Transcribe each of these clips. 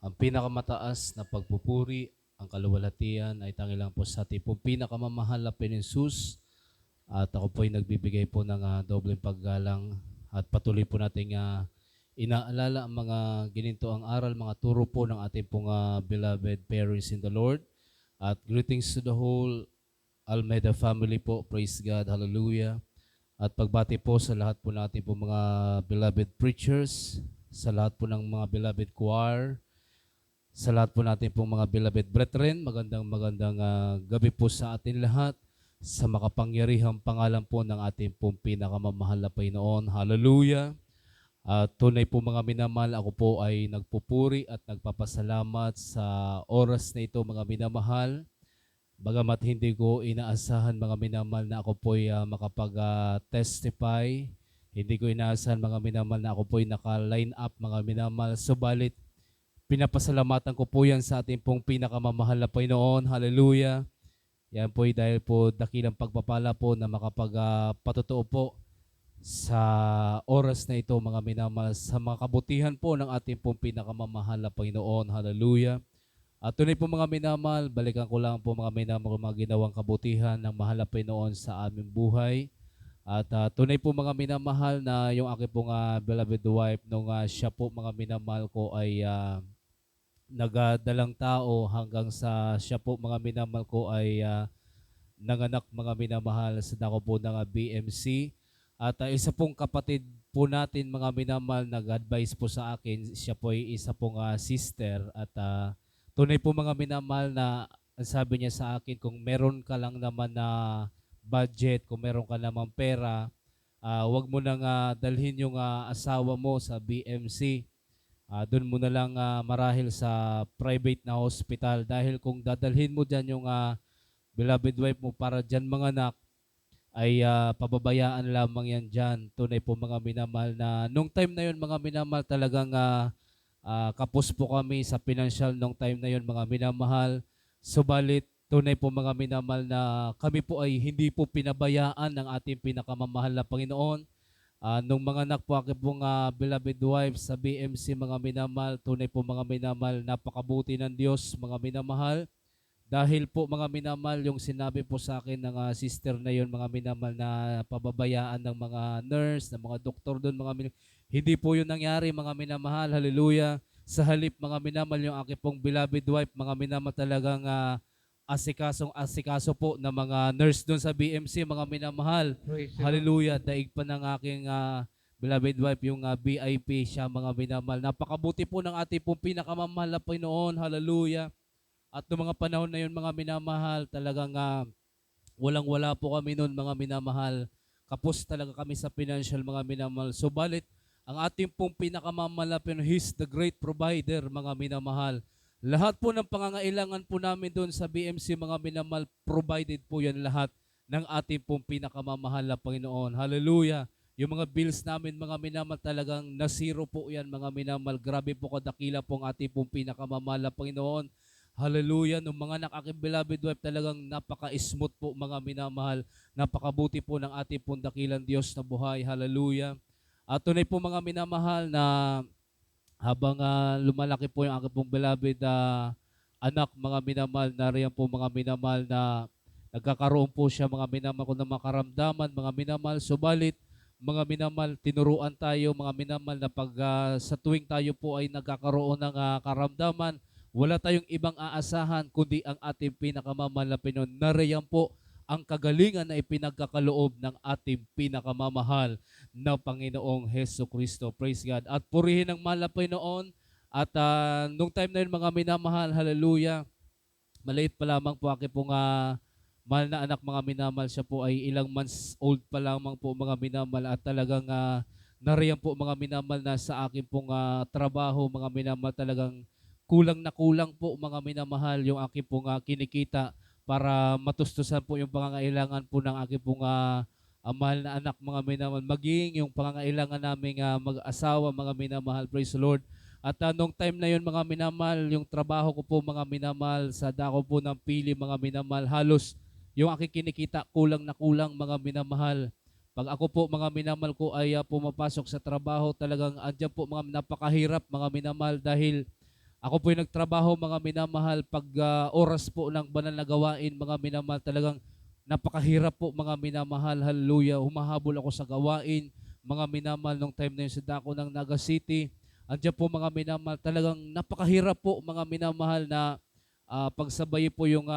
Ang pinakamataas na pagpupuri, ang kaluwalhatian ay tanging lang po sa ating pong pinakamamahal na Pinisus. At ako po ay nagbibigay po ng dobleng paggalang at patuloy po nating inaalala ang mga ginintoang aral, mga turo po ng ating pong beloved parents in the Lord. At greetings to the whole Almeida family po. Praise God. Hallelujah. At pagbati po sa lahat po natin po mga beloved preachers, sa lahat po ng mga beloved choir, sa lahat po natin pong mga beloved brethren, magandang gabi po sa atin lahat sa makapangyarihang pangalan po ng ating pong pinakamamahal na Panginoon. Hallelujah! At tunay po mga minamahal, ako po ay nagpupuri at nagpapasalamat sa oras na ito mga minamahal. Bagamat hindi ko inaasahan mga minamahal na ako po ay makapag-testify, hindi ko inaasahan mga minamahal na ako po ay naka-line up mga minamahal. Subalit, pinapasalamatan ko po yan sa ating pong pinakamamahal na Panginoon. Hallelujah. Yan po ay dahil po dakilang pagpapala po na makapagpatotoo po sa oras na ito mga minamahal sa mga kabutihan po ng ating pong pinakamamahal na Panginoon. Hallelujah. At tunay po mga minamahal, balikan ko lang po mga minamahal mga ginawang kabutihan ng mahal na Panginoon sa aming buhay. At tunay po mga minamahal na yung aking pong beloved wife nung siya po mga minamahal ko ay nagadalang tao hanggang sa siya po mga minamahal ko ay nanganak mga minamahal sa dako po ng BMC. At isa pong kapatid po natin mga minamahal nag-advise po sa akin, siya po ay isa pong sister at tunay po mga minamahal na ang sabi niya sa akin, kung meron ka lang naman na budget, kung meron ka naman pera, wag mo nang dalhin yung asawa mo sa BMC. Doon mo na lang marahil sa private na hospital dahil kung dadalhin mo dyan yung beloved wife mo para dyan mga anak ay pababayaan lamang yan dyan. Tunay po mga minamahal na nung time na yun mga minamahal talagang kapos po kami sa financial nung time na yun mga minamahal. Subalit tunay po mga minamahal na kami po ay hindi po pinabayaan ng ating pinakamamahal na Panginoon. Nung mga anak po aking pong beloved wife sa BMC mga minamahal, tunay po mga minamahal, napakabuti ng Diyos mga minamahal. Dahil po mga minamahal, yung sinabi po sa akin ng sister na yun mga minamahal na pababayaan ng mga nurse, ng mga doktor doon mga minamahal. Hindi po yun nangyari mga minamahal, hallelujah. Sa halip mga minamahal, yung aking pong beloved wife mga minamahal talagang asikaso po ng mga nurse doon sa BMC, mga minamahal. Praise the Lord. Hallelujah. Daig pa ng aking beloved wife, yung VIP siya, mga minamahal. Napakabuti po ng ating pong pinakamamahal na Panginoon. Hallelujah. At noong mga panahon na yun, mga minamahal, talagang walang-wala po kami noon, mga minamahal. Kapos talaga kami sa financial, mga minamahal. Subalit, ang ating pong pinakamamahal na Panginoon, He's the great provider, mga minamahal. Lahat po ng pangangailangan po namin doon sa BMC mga minamahal, provided po yan lahat ng ating pong pinakamamahal na Panginoon. Hallelujah. Yung mga bills namin mga minamahal talagang nasiro po yan mga minamahal. Grabe po kadakila po ang ating pong pinakamamahal na Panginoon. Hallelujah. Nung mga anak aking beloved wife talagang napaka-smooth po mga minamahal. Napakabuti po ng ating pong dakilang Diyos na buhay. Hallelujah. At tunay po mga minamahal na habang lumalaki po yung aking pong beloved anak, mga minamahal, nariyan po mga minamahal na nagkakaroon po siya mga minamahal ko ng mga karamdaman, mga minamahal. Subalit, mga minamahal, tinuruan tayo, mga minamahal, na pag sa tuwing tayo po ay nagkakaroon ng karamdaman, wala tayong ibang aasahan kundi ang ating pinakamamahal na Pinoon. Nariyan po ang kagalingan na ipinagkakaloob ng ating pinakamamahal na Panginoong Heso Kristo. Praise God. At purihin ang mahal na Panginoon. At nung time na yun mga minamahal, hallelujah, maliit pa lamang po aking pong mahal na anak mga minamahal. Siya po ay ilang months old pa lamang po mga minamahal. At talagang nariyan po mga minamahal na sa akin pong trabaho mga minamahal. Talagang kulang na kulang po mga minamahal yung aking pong kinikita para matustusan po yung pangangailangan po ng aking pong mahal na anak mga minamahal, maging yung pangangailangan naming mag-asawa mga minamahal, praise the Lord. At nung time na yun mga minamahal, yung trabaho ko po mga minamahal sa dako po ng pili mga minamahal, halos yung aking kinikita kulang na kulang mga minamahal. Pag ako po mga minamahal ko ay pumapasok sa trabaho, talagang andyan po mga napakahirap mga minamahal dahil Ako po'y nagtrabaho mga minamahal pag oras po ng banal na gawain mga minamahal, talagang napakahirap po mga minamahal, hallelujah. Humahabol ako sa gawain mga minamahal nung time na yun sa dako ng Naga City. Andiyan po mga minamahal, talagang napakahirap po mga minamahal na pagsabay po yung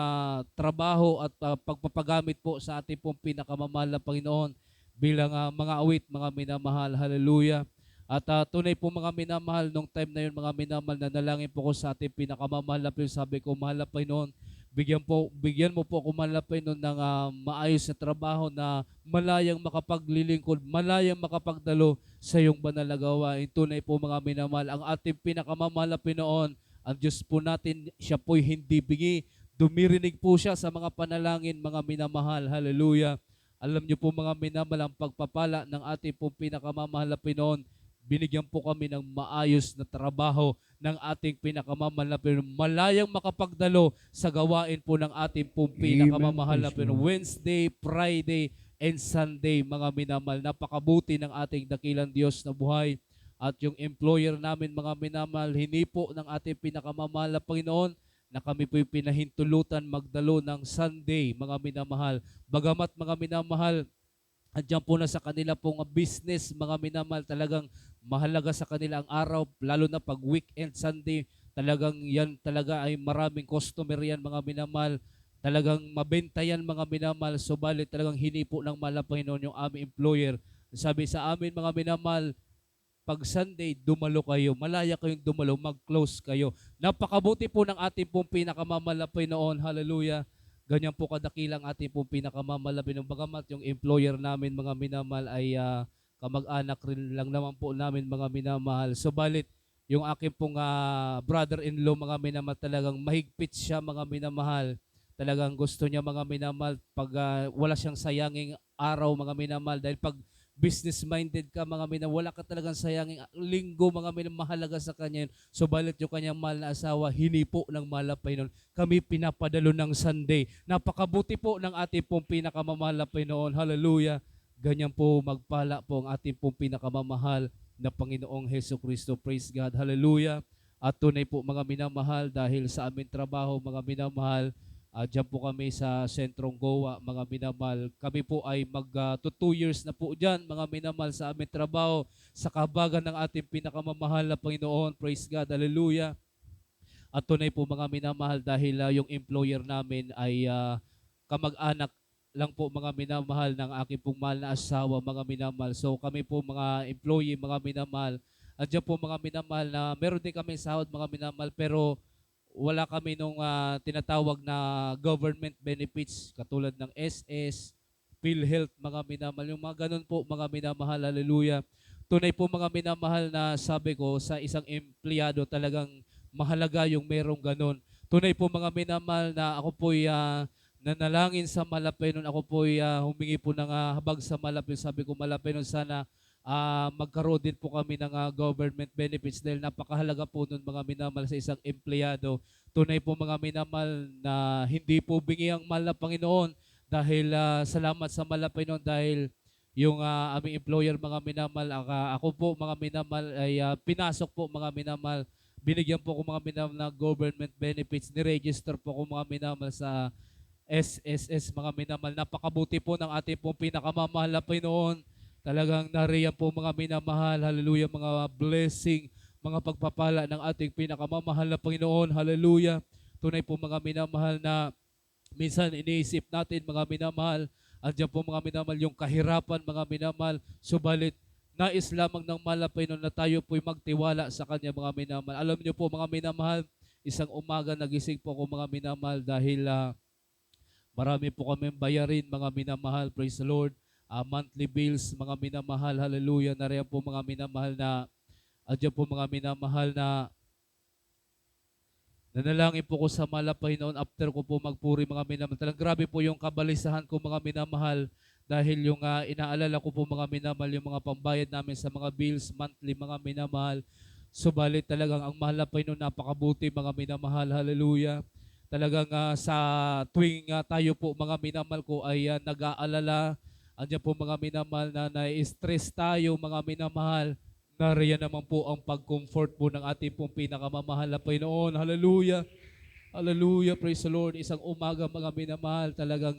trabaho at pagpapagamit po sa ating pong pinakamamahal na Panginoon bilang mga awit, mga minamahal, hallelujah. At tunay po mga minamahal, nung time na yun mga minamahal, nanalangin po ko sa ating pinakamamahal na Panginoon. Sabi ko, mahal na Panginoon, bigyan mo po ako mahal na Panginoon ng maayos na trabaho na malayang makapaglilingkod, malayang makapagdalo sa iyong banal na gawain. Tunay po mga minamahal, ang ating pinakamamahal na Panginoon, ang Diyos po natin, siya po'y hindi bingi. Dumirinig po siya sa mga panalangin mga minamahal. Hallelujah. Alam niyo po mga minamahal, ang pagpapala ng ating pong pinakamamahal na Panginoon, binigyan po kami ng maayos na trabaho ng ating pinakamamahal na Panginoon. Malayang makapagdalo sa gawain po ng ating pong Amen. pinakamamahal na Praise Panginoon. Lord. Wednesday, Friday, and Sunday, mga minamahal. Napakabuti ng ating dakilang Diyos na buhay. At yung employer namin, mga minamahal, hinipo ng ating pinakamamahal na Panginoon na kami po'y pinahintulutan magdalo ng Sunday, mga minamahal. Bagamat mga minamahal, andiyan po na sa kanila pong business, mga minamahal, talagang mahalaga sa kanila ang araw, lalo na pag weekend, Sunday, talagang yan talaga ay maraming customer yan, mga minamahal. Talagang mabenta yan, mga minamahal. Subalit talagang hinipo ng mahal na Panginoon yung aming employer. Sabi sa amin, mga minamahal, pag Sunday, dumalo kayo. Malaya kayong dumalo, mag-close kayo. Napakabuti po ng ating pong pinakamamalapi noon. Hallelujah. Ganyan po kadakilang ating pong pinakamamalapi noon. Bagamat yung employer namin, mga minamahal, ay kamag-anak rin lang naman po namin, mga minamahal. Subalit, yung aking pong brother-in-law, mga minamahal, talagang mahigpit siya, mga minamahal. Talagang gusto niya, mga minamahal, pag wala siyang sayanging araw, mga minamahal, dahil pag business-minded ka, mga mina, wala ka talagang sayangin linggo, mga mina, mahalaga sa kanya yun. Subalit yung kanyang mahal na asawa, hinipo ng mahal na Panginoon. Kami pinapadalo ng Sunday. Napakabuti po ng ating pong pinakamamahal na Panginoon. Hallelujah. Ganyan po magpala po ang ating pong pinakamamahal na Panginoong Heso Kristo. Praise God. Hallelujah. At tunay po mga minamahal, dahil sa aming trabaho, mga minamahal, diyan po kami sa Sentrong Goa, mga minamahal. Kami po ay mag 2 years na po dyan, mga minamahal, sa aming trabaho, sa kabagan ng ating pinakamamahal na Panginoon. Praise God, hallelujah. At tunay po mga minamahal, dahil yung employer namin ay kamag-anak lang po, mga minamahal, ng aking pong mahal na asawa, mga minamahal. So kami po mga employee, mga minamahal, andyan po mga minamahal na meron din kami sahod, mga minamahal, pero wala kami nung tinatawag na government benefits katulad ng SS, PhilHealth, mga minamahal. Yung mga ganun po, mga minamahal, hallelujah. Tunay po mga minamahal, na sabi ko sa isang empleyado, talagang mahalaga yung merong ganun. Tunay po mga minamahal, na ako po'y nanalangin sa malapay nun. Ako po'y humingi po ng habag sa malapay. Sabi ko, malapay nun, sana magkaroon din po kami ng government benefits, dahil napakahalaga po nun, mga minamahal, sa isang empleyado. Tunay po mga minamahal, na hindi po bingi ang mahal na Panginoon, dahil salamat sa mahal na Panginoon, dahil yung aming employer, mga minamahal, ako po, mga minamahal, ay pinasok po, mga minamahal, binigyan po ko, mga minamahal, na government benefits, niregister po ko, mga minamahal, sa SSS, mga minamahal. Napakabuti po ng ating pong pinakamamahal na Panginoon. Talagang nariyan po, mga minamahal, hallelujah, mga blessing, mga pagpapala ng ating pinakamamahal na Panginoon, hallelujah. Tunay po mga minamahal, na minsan iniisip natin, mga minamahal, andyan po mga minamahal yung kahirapan, mga minamahal, subalit nais lamang ng mahal na Panginoon na tayo po'y magtiwala sa Kanya, mga minamahal. Alam niyo po, mga minamahal, isang umaga nagising po ako, mga minamahal, dahil marami po kami bayarin, mga minamahal, praise the Lord. Monthly bills, mga minamahal, hallelujah. Nariyan po mga minamahal, na adyan po mga minamahal, na nanalangin po ko sa mahal na Panginoon after ko po magpuri, mga minamahal. Talagang grabe po yung kabalisahan ko, mga minamahal, dahil yung inaalala ko po, mga minamahal, yung mga pambayad namin sa mga bills monthly, mga minamahal. Subalit talagang ang mahal na Panginoon, napakabuti, mga minamahal, hallelujah. Talagang sa tuwing tayo po, mga minamahal ko, ay nag-aalala, andyan po mga minamahal, na na-stress tayo, mga minamahal, Nariyan naman po ang pag-comfort po ng ating pong pinakamamahal na Panginoon. Hallelujah. Hallelujah. Praise the Lord. Isang umaga mga minamahal. Talagang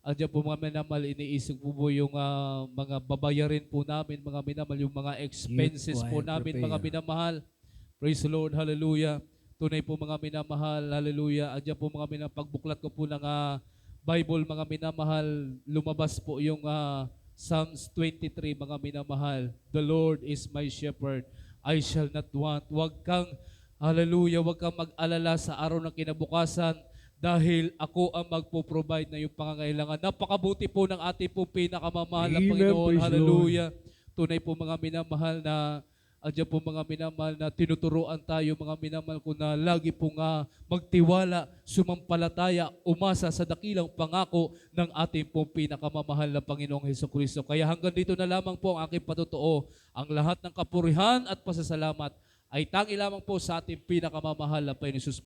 andiyan po mga minamahal. Iniisip po yung mga babayarin po namin mga minamahal. Yung mga expenses po namin mga minamahal. Praise the Lord. Hallelujah. Tunay po mga minamahal. Hallelujah. Andiyan po mga minamahal. Pagbuklat ko po ng Bible mga minamahal. Lumabas po yung Psalms 23, mga minamahal. The Lord is my shepherd, I shall not want. Hallelujah, wag kang mag-alala sa araw ng kinabukasan dahil ako ang magpo-provide na yung pangangailangan. Napakabuti po ng ating po pinakamamahal na Amen, Panginoon. praise the Hallelujah. Tunay po mga minamahal na andiyan po mga minamahal na tinuturuan tayo mga minamahal ko na lagi po magtiwala, sumampalataya, umasa sa dakilang pangako ng ating pong pinakamamahal na Panginoong Hesukristo. Kaya hanggang dito na lamang po ang aking patotoo. Ang lahat ng kapurihan at pasasalamat ay tangi lamang po sa ating pinakamamahal na Panginoon Jesus.